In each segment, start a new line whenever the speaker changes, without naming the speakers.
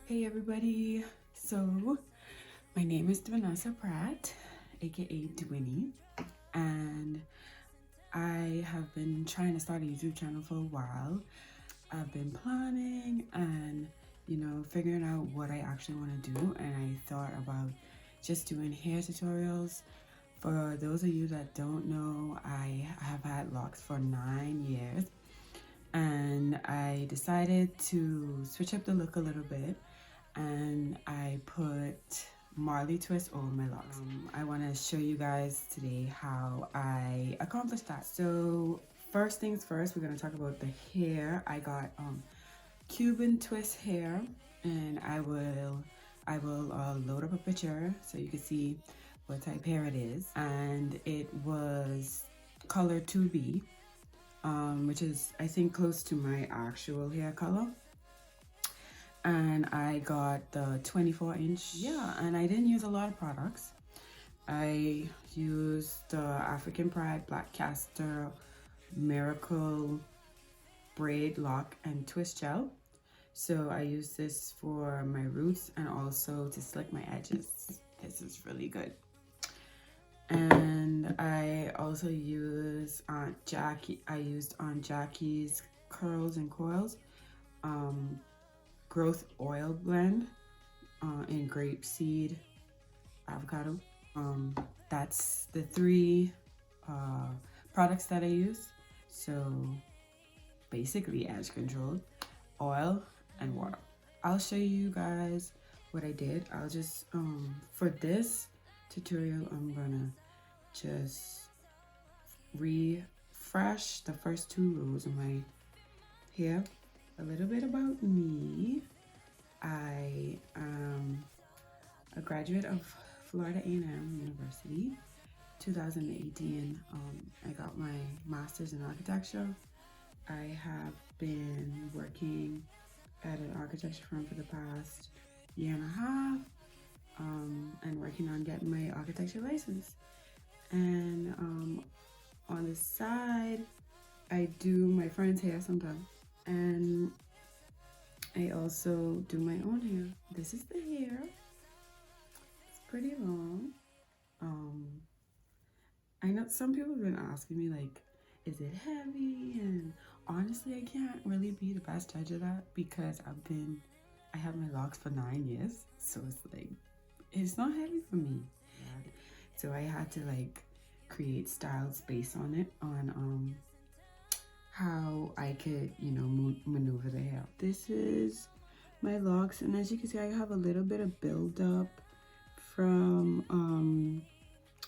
Hey everybody, so my name is Vanessa Pratt, aka dWINi, and I have been trying to start a YouTube channel for a while. I've been planning and figuring out what I actually want to do, and I thought about just doing hair tutorials. For those of you that don't know, I have had locks for 9 years, and I decided to switch up the look a little bit, and I put Marley twist over my locks. I want to show you guys today how I accomplished that. So first things first, we're going to talk about the hair. I got Cuban twist hair, and I will load up a picture so you can see what type hair it is. And it was color 2B, which is I think close to my actual hair color. And I got the 24-inch. Yeah, and I didn't use a lot of products. I used the African Pride Black Castor Miracle Braid Lock and Twist Gel. So I use this for my roots and also to slick my edges. This is really good. And I also use Aunt Jackie. I used Aunt Jackie's Curls and Coils growth oil blend in Grapeseed, Avacado. That's the three products that I use. So basically edge control, oil, and water. I'll show you guys what I did. I'll just for this tutorial I'm gonna just refresh the first 2 rows of my hair. A little bit about me. I am a graduate of Florida A&M University. 2018, I got my master's in architecture. I have been working at an architecture firm for the past 1.5 years, and working on getting my architecture license. And on the side, I do my friend's hair sometimes. And I also do my own hair. This is the hair. It's pretty long. I know some people have been asking me, like, is it heavy? And honestly, I can't really be the best judge of that because I have my locks for 9 years. So it's like, it's not heavy for me. So I had to like create styles based on it, on how I could, maneuver the hair. This is my locks, and as you can see, I have a little bit of buildup from,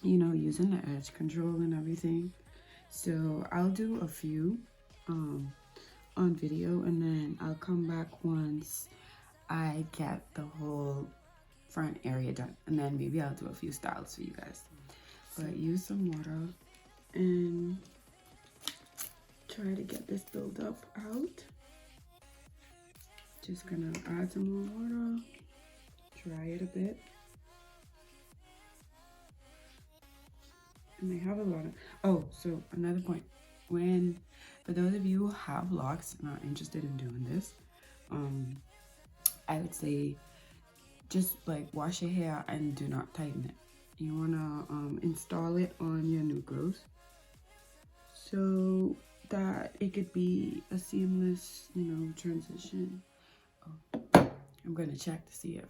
using the edge control and everything. So I'll do a few on video, and then I'll come back once I get the whole front area done, and then maybe I'll do a few styles for you guys. But use some water and try to get this buildup out. Just gonna add some more water, dry it a bit. And I have a lot of, so another point, for those of you who have locks and are interested in doing this, I would say just like wash your hair and do not tighten it. You wanna install it on your new growth so that it could be a seamless, transition. I'm gonna check to see if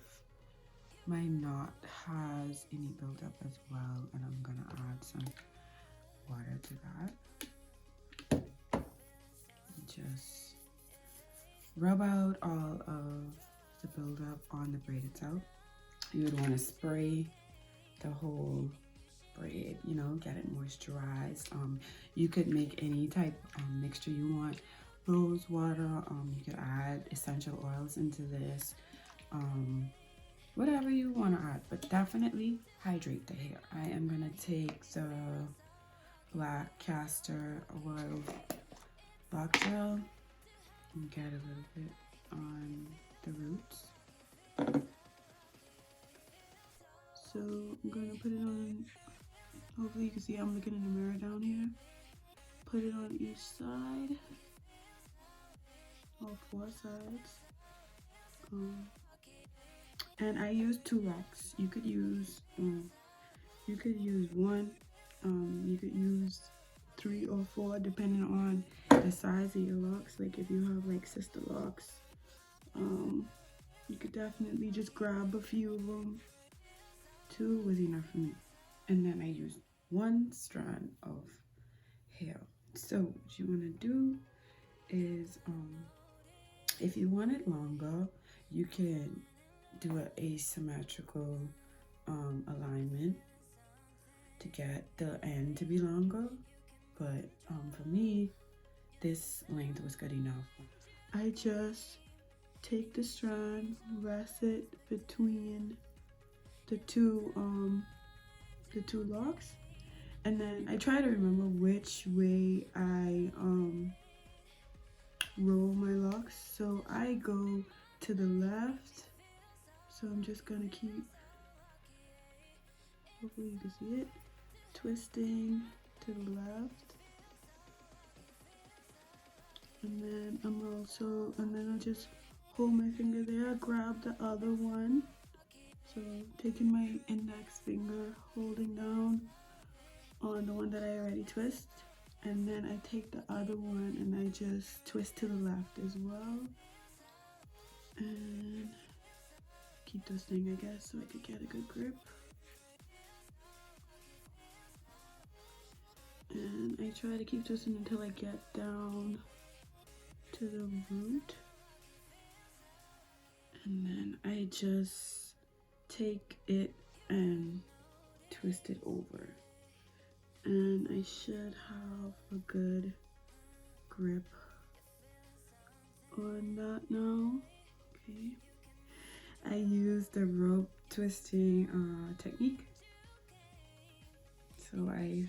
my knot has any buildup as well, and I'm gonna add some water to that. Just rub out all of the buildup on the braid itself. You would want to spray the whole braid, get it moisturized. You could make any type of mixture you want. Rose water, you could add essential oils into this, whatever you want to add, but definitely hydrate the hair. I am gonna take the black castor oil lock gel and get a little bit on the roots. So I'm gonna put it on, hopefully you can see I'm looking in the mirror down here. Put it on each side, all 4 sides. And I use 2 locks. You could use one. You could use 3 or 4 depending on the size of your locks. Like if you have like sister locks, you could definitely just grab a few of them. 2 was enough for me. And then I used 1 strand of hair. So what you want to do is, if you want it longer, you can do an asymmetrical alignment to get the end to be longer. But for me, this length was good enough. I just take the strand, rest it between the two locks, and then I try to remember which way I roll my locks. So I go to the left, so I'm just gonna keep, hopefully you can see it, twisting to the left, and then I'll just hold my finger there, grab the other one. So taking my index finger, holding down on the one that I already twist, and then I take the other one and I just twist to the left as well, and keep twisting, I guess, so I could get a good grip. And I try to keep twisting until I get down to the root, and then I just take it and twist it over, and I should have a good grip on that now. Okay, I use the rope twisting technique, so I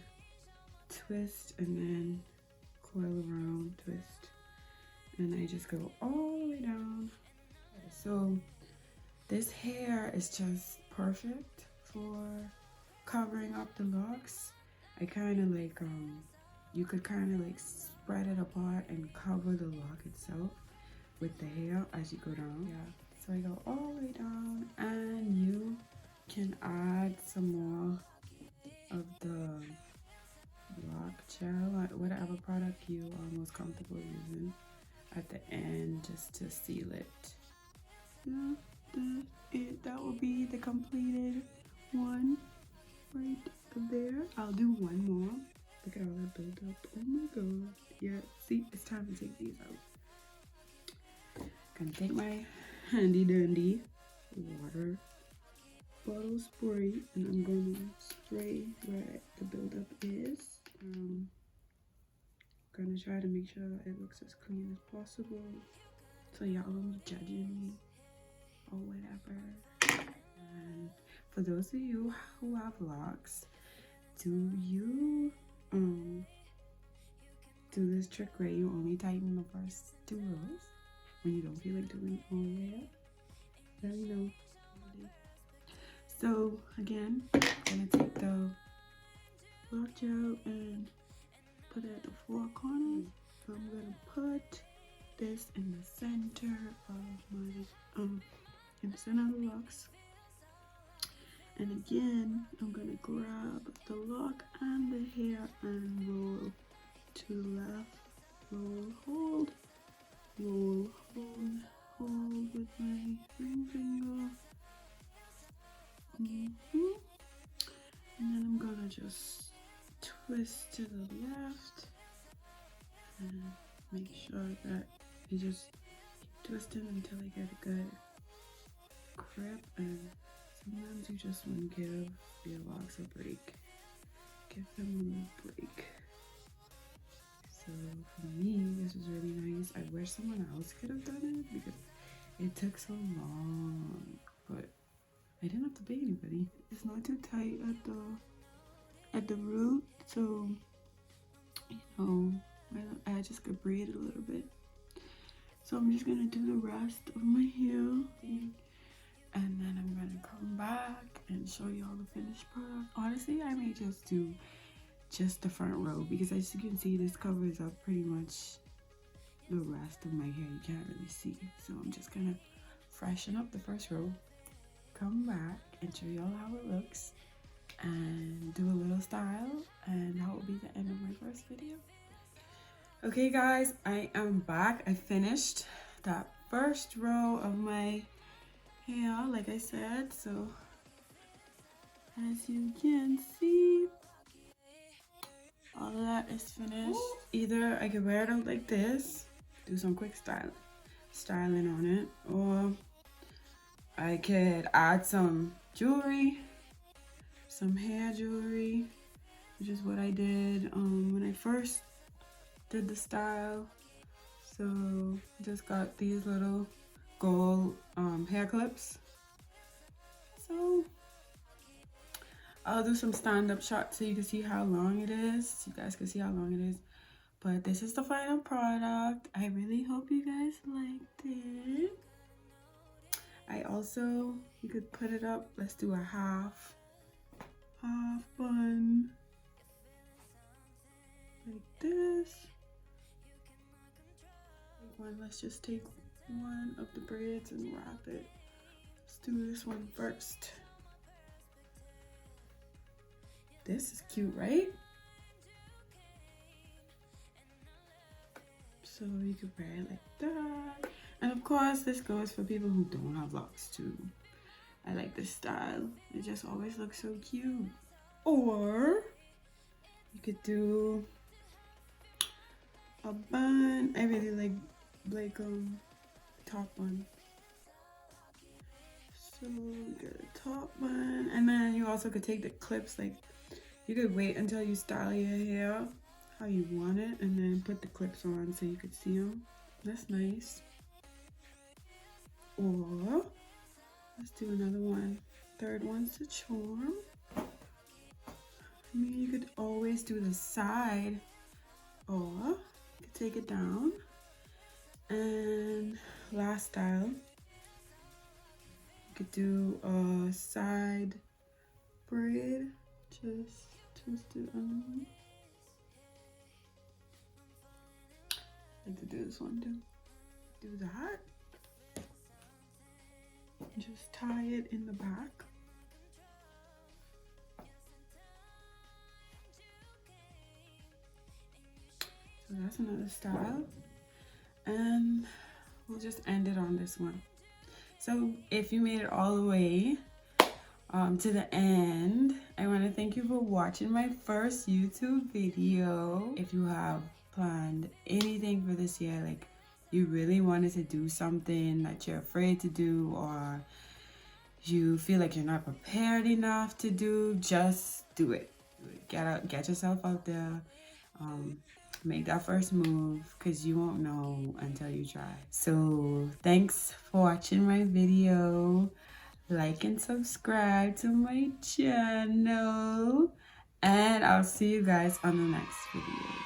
twist and then coil around, twist, and I just go all the way down. So this hair is just perfect for covering up the locks. I kind of like, you could kind of like spread it apart and cover the lock itself with the hair as you go down. Yeah, so I go all the way down, and you can add some more of the lock gel, whatever product you are most comfortable using, at the end just to seal it. Yeah. That will be the completed one right there. I'll do one more. Look at all that build up. Oh my god. Yeah, see, it's time to take these out. Gonna take my handy dandy water bottle spray, and I'm gonna spray where the buildup is. Gonna try to make sure it looks as clean as possible, so y'all won't be judging me or whatever. And for those of you who have locks, do you do this trick where you only tighten the first 2 rows when you don't feel like doing it all the way up? Let me know. So again, I'm gonna take the lock gel and put it at the 4 corners. I'm gonna put this in the center of my in the center of the locks, and again I'm gonna grab the lock and the hair and roll to the left, roll, hold, roll, hold with my ring finger. And then I'm gonna just twist to the left and make sure that you just keep twisting until I get a good grip. And sometimes you just want to give your locks a break, give them a little break. So for me, this was really nice. I wish someone else could have done it because it took so long, but I didn't have to pay anybody. It's not too tight at the root, so you know, I just could braid it a little bit. So I'm just gonna do the rest of my hair, and then I'm gonna come back and show you all the finished product. Honestly, I may just do just the front row because as you can see, this covers up pretty much the rest of my hair. You can't really see, so I'm just gonna freshen up the first row come back and show y'all how it looks and do a little style, and that will be the end of my first video. Okay guys, I am back. I finished that first row of my hair like I said, so as you can see, all of that is finished. Either I could wear it out like this, do some quick styling on it, or I could add some jewelry, some hair jewelry, which is what I did when I first did the style. So just got these little gold hair clips. So I'll do some stand-up shots so you can see how long it is. You guys can see how long it is. But this is the final product. I really hope you guys liked it. I also, you could put it up. Let's do a half bun like this. Let's just take one of the braids and wrap it. Let's do this one first. This is cute, right? So you could wear it like that. And of course, this goes for people who don't have locks too. I like this style. It just always looks so cute. Or you could do a bun. I really like top bun. So you get a top bun, and then you also could take the clips. Like you could wait until you style your hair how you want it, and then put the clips on so you could see them. That's nice. Or let's do another one. Third one's the charm. I mean, you could always do the side, or you could take it down. And last style, you could do a side braid, just twist it underneath. I like to do this one too. Do that. Just tie it in the back. So that's another style. And we'll just end it on this one. So if you made it all the way to the end, I want to thank you for watching my first YouTube video. If you have planned anything for this year, like you really wanted to do something that you're afraid to do, or you feel like you're not prepared enough to do, just do it. Get yourself out there. Make that first move, because you won't know until you try. So thanks for watching my video. Like and subscribe to my channel, and I'll see you guys on the next video.